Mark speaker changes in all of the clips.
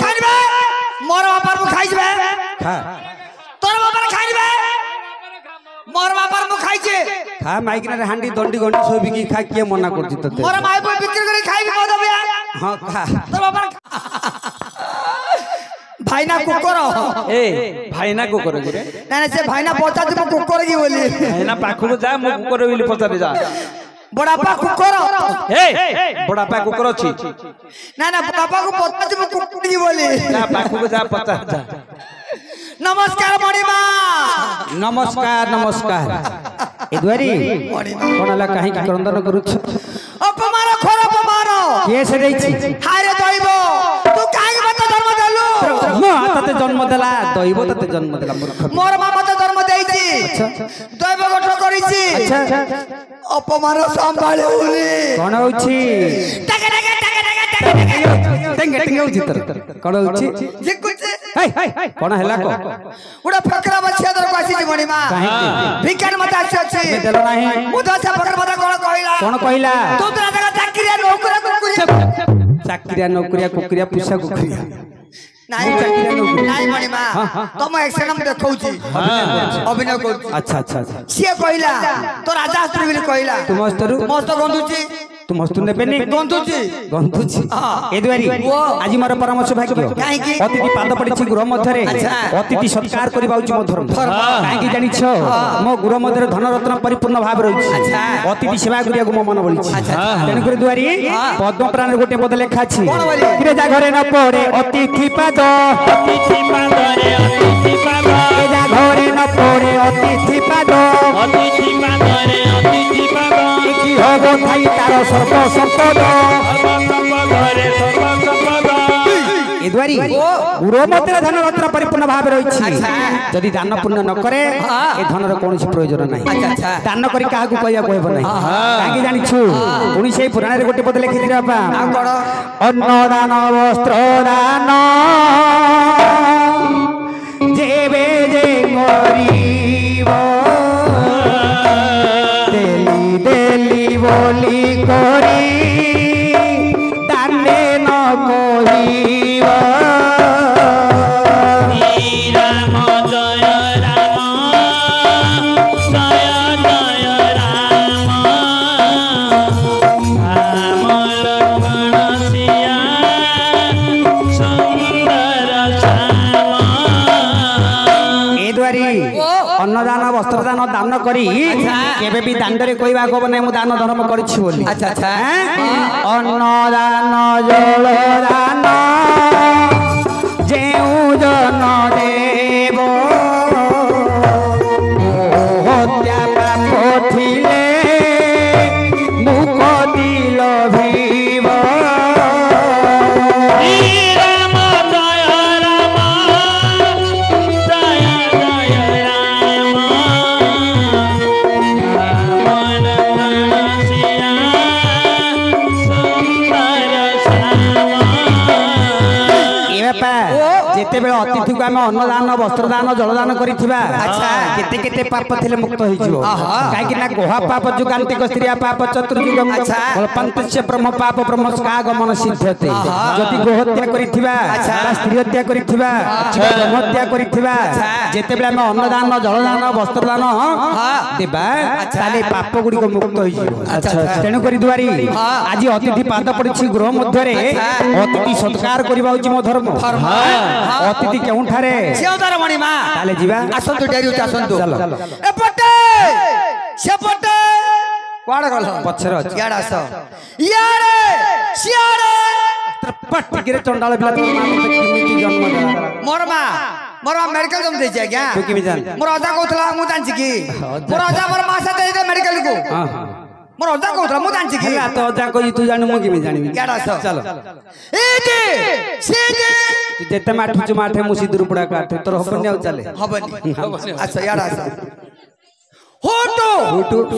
Speaker 1: खाइबे मोर बापर मु खाइबे
Speaker 2: खा
Speaker 1: तोर बापर खाइबे मोर बापर मु खाइछे
Speaker 2: खा माइक रे हांडी दंडी गंडी सब बिकी खा के मना करछि तते
Speaker 1: मोर माई पे बिक्री करी खाइबे मो दबिया
Speaker 2: हां खा
Speaker 1: तोर बापर भाईना कुकर
Speaker 3: ए भाईना कुकर रे
Speaker 1: ना से भाईना पचा जे कुकर की बोली
Speaker 3: भाईना पाखु जा मु कुकर बोली पचारे जा
Speaker 1: बड़ापा कुकर
Speaker 3: ए बड़ापा कुकर अछि
Speaker 1: ना ना बड़ापा को पचा जे कुकर की बोली
Speaker 3: जा पाखु जा पचा जा
Speaker 1: नमस्कार मणिमा
Speaker 2: नमस्कार नमस्कार ए द्वारी कोनला काहे की क्रंदन करू
Speaker 1: अपमान खोर अपमान
Speaker 2: के से देछि
Speaker 1: हाय रे दैव तू काहे मत जन्म देलु
Speaker 2: मो तते जन्म देला दैव तते जन्म देला मूर्ख
Speaker 1: मोर मां मत जन्म देइछि दैव गठन करिछि
Speaker 2: अच्छा
Speaker 1: अपमान संभाळे उली
Speaker 2: कोन होछि
Speaker 1: टके टके टके टके
Speaker 2: टेंगे टेंगे होछि तर कोन होछि
Speaker 1: जे कुछ
Speaker 2: हे कोन हैला को
Speaker 1: उडा फकरा बछिया दर पासी जीवनी मा भिकान मत आछि अछि
Speaker 2: देलो नाही
Speaker 1: मुदा से फकर मत कोन कहिला तू तोरा जगह चाकरिया नौकरी
Speaker 2: चाकरिया नौकरिया कुकरिया पुसा कुकरिया
Speaker 1: नाही चाकरिया नौकरी नाही मणिमा तुम एक्शन में देखौछि अभिनय करछि
Speaker 2: अच्छा अच्छा
Speaker 1: सिए कहिला तो राजा अस्त्री बिल कहिला
Speaker 2: तू मस्तरू
Speaker 1: मस्त गंधुछि
Speaker 2: तू मस्तू नेबेनी
Speaker 1: गंधुछि
Speaker 2: गंधुछि ए द्वारी आज मोर परामर्श भाग्य अतिथि पाद पड़िछि गृह मध्यरे अतिथि सत्कार करिबाउछि मो धर्म काहे की जानि छ मो गृह मध्यरे धन रत्न परिपूर्ण भाव रहिछि अतिथि सेवा करिया गो मो मन बलिछि तेन कर द्वारी पद्म प्राण गोटे पद लेखा अछि किरे जा घरे न पड़े अतिथि पाद रे अतिथि पाद ए जा घरे न पड़े अतिथि पाद रे अतिथि पाद की होबो थाई तार सर्व संपद घरे सर्व संपद ए द्वारी गुरु मध्य धन रत्न परिपूर्ण भाव रहिछि जदि दान पुण्य न करे ए धनर कोनोसी प्रयोजन नाही दान करी काहाकू कहया कहबो नाही काकी जानि छु पुनी सेई पुराण रे गोटे पद लिखि दिरा बा अन्न दान वस्त्र दान जेबे जे करिबो देली देली बोली करी दाने न कहिबो राम जय राम जय जय राम राम लक्ष्मण सिया सुंदर श्याम ए द्वारी अन्नदान वस्त्रदान दान करी केबे भी दांडरे कहबा को नै मु दान धर्म करछि बोली अच्छा अच्छा अन्नदान जल दान जेउ जन देव हत्या पाप थिले मुख दिल भीव राम जय राम जय जय राम राम लक्ष्मण सिया सुंदर श्याम ए बापा जेते बेले अतिथि को आमे अन्नदान वस्त्रदान जलदान करिथिबा अच्छा केते केते पाप थिले मुक्त होई जिवो काहे कि ना गोहा पाप जुगांतिक स्त्रिया पाप चतुर्युगम पंचस्य ब्रह्म पाप ब्रह्म स्कागमन सिद्धते जति गोहत्या करिथिबा बा स्त्री हत्या करिथिबा ब्रह्म हत्या करिथिबा जेते बेले आमे अन्नदान जलदान वस्त्रदान देबा ताले पाप गुडी को मुक्त होई जिवो अच्छा तेनु करि दुआरी आज अतिथि पाद पड़िछि गृह मध्यरे अतिथि सत्कार करिबा होछि मो धर्म अतिथि केउं ठारे
Speaker 1: सेवदार मणिमा
Speaker 2: ताले जीवा
Speaker 1: आसंतु डेरी आसंतु एपटे सेपटे कोड गल
Speaker 2: पछर अछि
Speaker 1: याड आस याडे सियाडे
Speaker 2: पट्टिगिरे चंडाल बिला तो किमिति जन्म देला
Speaker 1: मोर मेडिकल जम देछि आज्ञा
Speaker 2: तू किमि जान
Speaker 1: मोर अजा कहतला मु जानछि की मोर अजा मोर मासा दे दे मेडिकल को
Speaker 2: हां
Speaker 1: मोर अजा कहतला मु जानछि की
Speaker 2: हेला तो अजा कहि तू जानु मु किमि जानिबी
Speaker 1: याड आस
Speaker 2: चलो
Speaker 1: ए दे से दे
Speaker 2: तू जेते माठु माठे मु सिदुर पुडा काटे तोर हबनी आ चले
Speaker 1: हबनी अच्छा याड आस होटो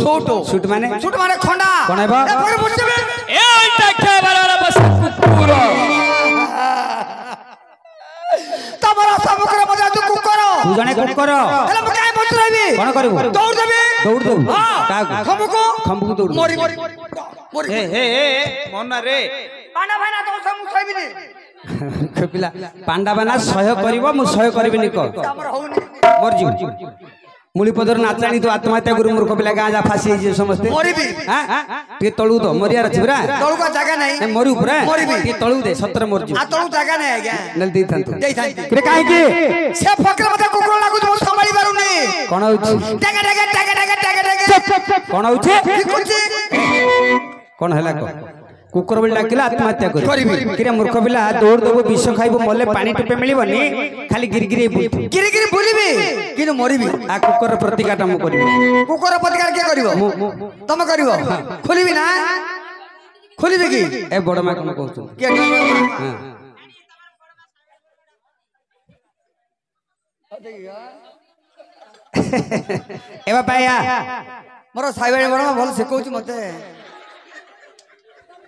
Speaker 2: होटो शूट माने
Speaker 1: खंडा
Speaker 2: कोन हेबा
Speaker 1: ए पर बसबे
Speaker 3: ए ओइटा खे बाला बस कुकुर
Speaker 1: तमरा समुद्र मजा तू कुकर
Speaker 2: तू जाने कुकर
Speaker 1: हेला म काई बस रहबी
Speaker 2: कोन करबो
Speaker 1: दौड़ देबी
Speaker 2: दौड़ दौड़ का
Speaker 1: खंबको
Speaker 2: दौड़
Speaker 1: मोरी
Speaker 3: ए हे हे मोना रे
Speaker 1: पाना भाना तो सब मुसैबी ने
Speaker 2: ପିଲା ପାଣ୍ଡା ବାନା ସହ୍ୟ କରିବ ମୁଁ ସହ୍ୟ କରିବିନି କ
Speaker 1: ଆମର ହଉନି
Speaker 2: ମରଜି ମୂଳିପଦର ନାଚାଣି ତୁ ଆତ୍ମହତ୍ୟା କରୁ ମୂର୍ଖ ପିଲା ଗାଁ ଯା ଫାସି ହେଇଯିବ ସମସ୍ତେ
Speaker 1: ମରିବି
Speaker 2: ଟିକେ ତଳୁ ତ ମରିବାର ଅଛି ପୁରା
Speaker 1: ତଳକୁ ଜାଗା ନାହିଁ
Speaker 2: ମରିବୁ ପୁରା
Speaker 1: ମରିବି।
Speaker 2: ଟିକେ ତଳୁ ଦେ ସତରେ ମରିଯିବ
Speaker 1: ଆଉ ତଳକୁ ଜାଗା ନାହିଁ ଆଜ୍ଞା
Speaker 2: ନେଲେ ଦେଇଥାନ୍ତୁ
Speaker 1: ଦେଇଥାନ୍ତି
Speaker 2: କାହିଁକି
Speaker 1: ସେ ଫକର ମତେ କୁକୁର ଲାଗୁଛି ମୁଁ ସମ୍ଭାଳି ପାରୁନି
Speaker 2: କଣ ହଉଛି
Speaker 1: ଟାକା ଟାକା ଟାକା ଟାକା ଟାକା ଟାକା
Speaker 2: କଣ ହଉଛି
Speaker 1: ଠିକୁଛି
Speaker 2: କଣ ହେଲା କହ କୁକୁର ବୋଲି ଡାକିଲା ଆତ୍ମହତ୍ୟା
Speaker 1: କରିବି।
Speaker 2: କିରେ ମୂର୍ଖ ପିଲା ଦୌଡ଼ ଦବୁ ବିଷ ଖାଇବୁ ମଲେ ପାଣି ଟୋପେ ମିଳିବନି ଖାଲି ଗିରିଗିରି
Speaker 1: ଗିରି ଗିରି ବୁଲିବି କିନ୍ତୁ ମରିବି
Speaker 2: ଆ କୁକୁର ପ୍ରତିକାଟ ମୁଁ କରିବି
Speaker 1: କୁକୁର ପ୍ରତିକାର କିଏ କରିବ ତମେ କରିବ ଖୋଲିବି ନା ଖୋଲିବି କି
Speaker 2: ଏ ବଡ ମା କଣ କହୁଛୁ
Speaker 1: କିଏ
Speaker 2: ଏ ବାପା ୟା
Speaker 1: ମୋର ସାଇବାଡ଼ି ବଡ ମା ଭଲ ଶିଖଉଛି ମତେ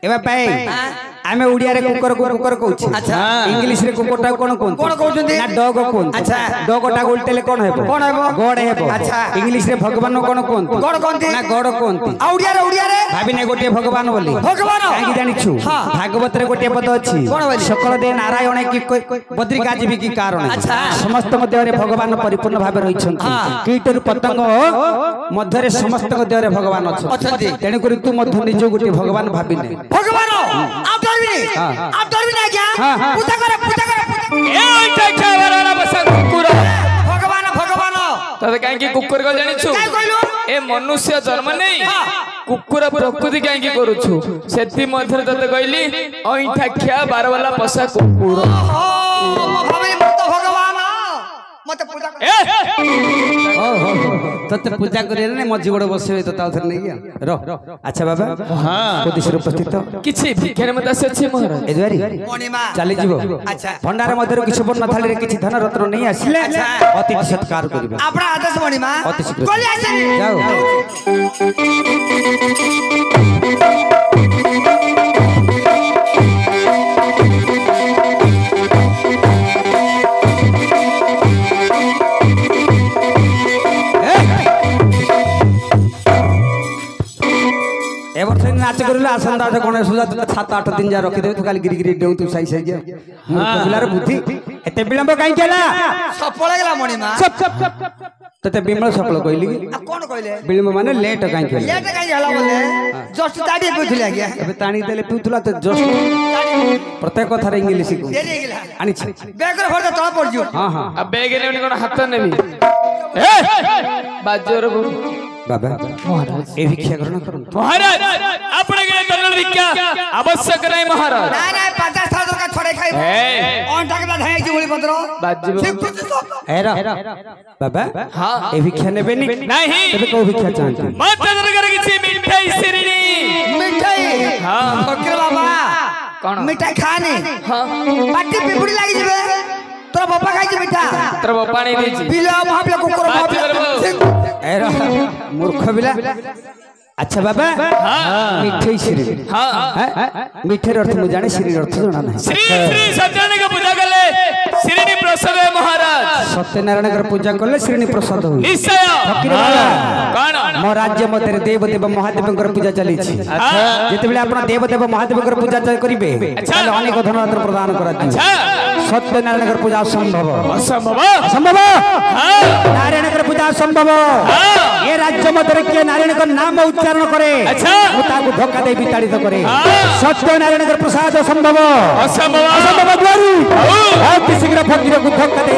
Speaker 2: ଏ ବାପା ଆମେ ଓଡିଆରେ କୁକୁର କହୁଛୁ
Speaker 1: ଆଚ୍ଛା।
Speaker 2: ଇଂଲିଶ ରେ କୁକୁରଟା କଣ କୁହନ୍ତି
Speaker 1: କଣ କହୁଛନ୍ତି?
Speaker 2: ନା ଡଗ କୁହନ୍ତି
Speaker 1: ଆଚ୍ଛା।
Speaker 2: ଡଗଟା ଉଲ୍ଟେଲେ କଣ ହେବ
Speaker 1: କଣ ହେବ?
Speaker 2: ଗଡ ହେବ
Speaker 1: ଆଚ୍ଛା।
Speaker 2: ଇଂଲିଶ ରେ ଭଗବାନ କଣ କୁହନ୍ତି
Speaker 1: ଗଡ କହନ୍ତି?
Speaker 2: ନା ଗଡ କୁହନ୍ତି
Speaker 1: ଆଉ ଓଡିଆରେ
Speaker 2: ଭାବିନେ ଗୋଟିଏ ଭଗବାନ ବୋଲି
Speaker 1: ଭଗବାନ।
Speaker 2: କାହିଁକି ଜାଣିଛୁ
Speaker 1: ହଁ।
Speaker 2: ଭାଗବତରେ ଗୋଟିଏ ପଦ ଅଛି
Speaker 1: କଣ ବୋଲି?
Speaker 2: ସକଳ ଦେ ନାରାୟଣ କି ବଦ୍ରିକା ଯିବି କି କାରଣ
Speaker 1: ଆଚ୍ଛା।
Speaker 2: ସମସ୍ତ ମଧ୍ୟରେ ଭଗବାନ ପରିପୂର୍ଣ୍ଣ ଭାବେ ରହିଛନ୍ତି
Speaker 1: ହଁ।
Speaker 2: କୀଟରୁ ପତଙ୍ଗ ମଧ୍ୟରେ ସମସ୍ତଙ୍କ ଦେହରେ ଭଗବାନ
Speaker 1: ଅଛନ୍ତି।
Speaker 2: ଅଛନ୍ତି ତେଣୁକରି ତୁ ମଧ୍ୟ ନିଜ ଗୋଟିଏ ଭଗବାନ ଭାବିନେ
Speaker 1: ଭଗବାନ ଆଉ ଡରିବିନି ଆଉ ଡରିବିନି ଆଜ୍ଞା ପୂଜା କରେ ପୂଜା କରେ
Speaker 3: ଏଇଟା ଖାଇବାର ବସା କୁକୁର
Speaker 1: ଭଗବାନ ଭଗବାନ
Speaker 3: ତତେ କାହିଁକି କୁକୁର କହ ଜାଣିଛୁ
Speaker 1: କାଇଁ କହିଲୁ
Speaker 3: ଏ ମନୁଷ୍ୟ ଜନ୍ମ ନେଇ କୁକୁର ପ୍ରକୃତି କାହିଁକି କରୁଛୁ ସେଥି ମଧ୍ୟରେ ତତେ କହିଲି ଅଇଁଠା ଖିଆ ବାରବାଲା ପଶା କୁକୁର
Speaker 1: ଓହୋ ମୁଁ ଭାବିଲି ମୁଁ ତ ଭଗବାନ ମତେ ପୂଜା କରେ
Speaker 2: ତତେ ପୂଜା କରିବେ ନା ମଝି ଗୋଡ ବସିବେ ତତେ ଆଉ ଥରେ ନେଇକି ରହ ଆଚ୍ଛା ବାବା କୋଦିଶରେ ଉପସ୍ଥିତ
Speaker 3: କିଛି ଭିକ୍ଷାରେ ମତେ ଆସିଅଛି ମହାରାଜ
Speaker 2: ଏ ଦୁଆରୀ
Speaker 1: ମଣିମା
Speaker 2: ଚାଲିଯିବ
Speaker 1: ଆଚ୍ଛା
Speaker 2: ଭଣ୍ଡାର ମଧ୍ୟରୁ କିଛି ବର୍ଣ୍ଣ ଥାଳିରେ କିଛି ଧନ ରତ୍ନ ନେଇ ଆସିଲେ
Speaker 1: ଆଚ୍ଛା।
Speaker 2: ଅତିଥି ସତ୍କାର କରିବେ
Speaker 1: ଆପଣ ଆଦେଶ ମଣିମା
Speaker 2: ଅତି ଶୀଘ୍ର
Speaker 1: ଗଲି ଆସିନି
Speaker 2: ଯାଉ এ বছর নাচ করিলে আসন্তা গণেশ পূজা 7-8 দিন যা রখি দেবে তু খালি গিরি গিরি ডেউ তু সাই সাই যা পিলার বুদ্ধি এতে বিলম্ব কাই কেলা
Speaker 1: সফল গেলা মଣିমা
Speaker 2: ততে বিমল সফল কইলি
Speaker 1: আর কোন কইলে
Speaker 2: বিলম্ব মানে লেট কাই কেলা
Speaker 1: লেট কাই ହେଲା বলে জস্ট তাড়ি কইছিলে আজ্ঞা
Speaker 2: এবে টানি দেলে পিউতুলা তো জস্ট প্রত্যেক কথারে ইংলিশ কো
Speaker 1: দেরি গেলা
Speaker 2: আনিছি
Speaker 1: বেগর ভরতে তଳ পড়ଯିବ
Speaker 2: হ্যাঁ হ্যাঁ
Speaker 3: ଆଉ ବେଗ ନେଉନି କଣ ହାତ ନେବି ବାଜ୍ୟର
Speaker 2: বাবা এই ভিক্ষা গ্রহণ করুন
Speaker 3: মহারাজ আপনাকে তরল ভিক্ষা আবশ্যক নাই মহারাজ
Speaker 1: না না 50 টাকা দরকার ছড়ে খাইব অন টাকা ধাই জি বলি পত্র
Speaker 3: বাজিব
Speaker 2: এরা বাবা
Speaker 3: হ্যাঁ
Speaker 2: এই ভিক্ষা নেবেনি
Speaker 3: नहीं
Speaker 2: তবে কো ভিক্ষা চাইতে
Speaker 3: মাত্র দরকার কিছু মিঠাই সিরিনি
Speaker 1: মিঠাই
Speaker 3: হ্যাঁ
Speaker 1: ফকির বাবা
Speaker 3: কোন
Speaker 1: মিঠাই খানি
Speaker 3: হ্যাঁ
Speaker 1: পাটি পিপুড়ি লাগি যাবে তোর বাবা খাইছে মিঠা
Speaker 3: তোর পানি দিছি
Speaker 1: বিলা ভাবলে কুকুর ভাবলে
Speaker 2: এরা মূর্খ বিলা আচ্ছা বাবা মিঠাই শ্রী
Speaker 3: হ্যাঁ
Speaker 2: মিঠের অর্থ মু জানি শ্রীর অর্থ জানা না
Speaker 3: শ্রী শ্রী সত্যনারায়ণ পূজা কলে শ্রীনি প্রসাদ মহারাজ
Speaker 2: সত্যনারায়ণের পূজা করলে শ্রীনি প্রসাদ হয়
Speaker 3: নিশ্চয়
Speaker 2: ফকির বাবা
Speaker 3: কোন
Speaker 2: মো রাজ্য মধ্যে দেবদেব মহাদেবଙ୍କର পূজা চালিছি
Speaker 3: আচ্ছা
Speaker 2: যেতেবেলে আপন দেবদেব মহাদেবଙ୍କର পূজা করিবে তাহলে অনেক ধনরত্ন প্রদান করা
Speaker 3: আচ্ছা
Speaker 2: সত্যনারায়ণের পূজা অসম্ভব
Speaker 3: অসম্ভব
Speaker 2: অসম্ভব
Speaker 3: হ্যাঁ
Speaker 2: নারায়ণের পূজা অসম্ভব
Speaker 3: হ্যাঁ
Speaker 2: এ রাজ্য মধ্যে কে নারায়ণের নাম উচ্চারণ করে
Speaker 3: আচ্ছা
Speaker 2: ও তাকে ধোকা দেই বিতাড়িত করে
Speaker 3: হ্যাঁ
Speaker 2: সত্যনারায়ণের প্রসাদ অসম্ভব
Speaker 3: অসম্ভব
Speaker 2: অসম্ভব দ্বারি অতি শীঘ্র ফকিরକୁ ধোকা দেই